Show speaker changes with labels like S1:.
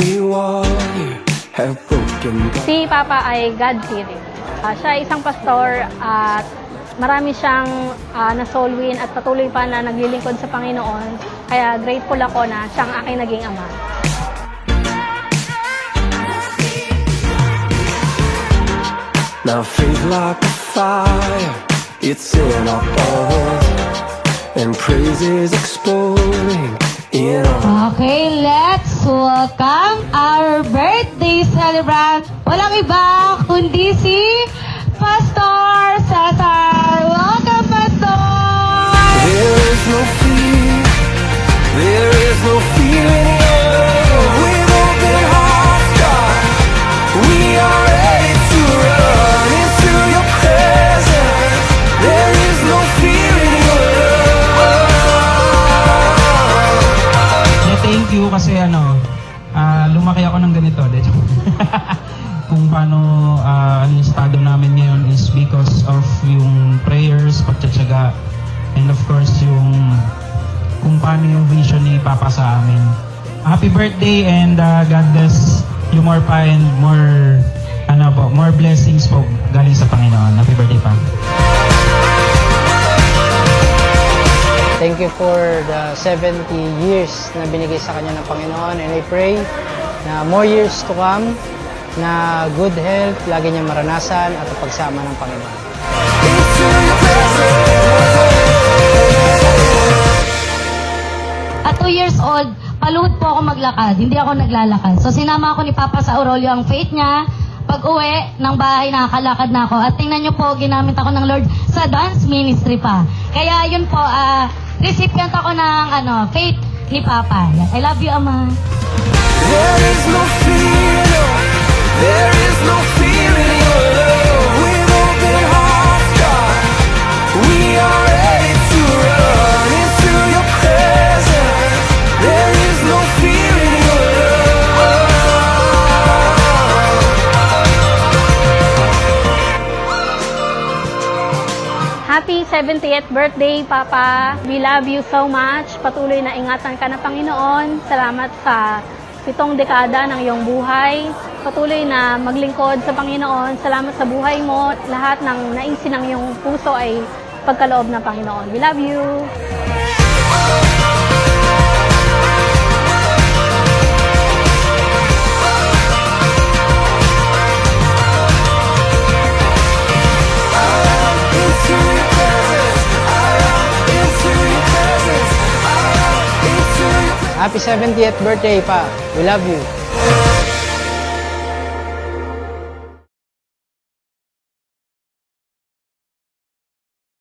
S1: anyone have broken down.
S2: Si Papa ay God-fearing. Siya ay isang pastor at marami siyang na-soul win at patuloy pa na naglilingkod sa Panginoon. Kaya grateful ako na siyang aking naging ama.
S1: Now faith like a fire, it's in our bones, and praise is exploding in our.
S3: Okay, let's welcome our birthday celebrant. Walang iba kundi si Pastor Cesar. Welcome, Pastor!
S1: There is no fear, there is no fear in love. With open hearts, God, we are ready to run into your presence. There is no fear in your love.
S4: Thank you kasi lumaki ako ng ganito. Kung paano yung estado namin ngayon is because of yung prayers, pagtsatsaga, and of course yung kung paano yung vision ni Papa sa amin. Happy birthday and God bless you more pa and more blessings po galing sa Panginoon. Happy birthday pa.
S5: Thank you for the 70 years na binigay sa kanya ng Panginoon, and I pray na more years to come, na good health, lagi niya maranasan at pagsama ng Panginoon.
S3: At 2 years old, paluhod po ako maglakad. Hindi ako naglalakad. So sinama ako ni Papa sa Aurolio ang faith niya. Pag uwi ng bahay, nakakalakad na ako. At tingnan niyo po, ginamit ako ng Lord sa dance ministry pa. Kaya yun po, recipient ako ng faith ni Papa. I love you, Ama.
S1: There is no fear, no. There is no fear in your love. With open hearts, God, we are ready to run into your presence. There is no fear in your love.
S2: Happy 70th birthday, Papa. We love you so much. Patuloy na ingatan ka ng Panginoon. Salamat sa 7 dekada ng iyong buhay. Patuloy na maglingkod sa Panginoon. Salamat sa buhay mo. Lahat ng naisin ng iyong puso ay pagkaloob ng Panginoon. We love you.
S1: Into your presence, into your presence, into your
S5: Happy 70th birthday, Pa. We love you.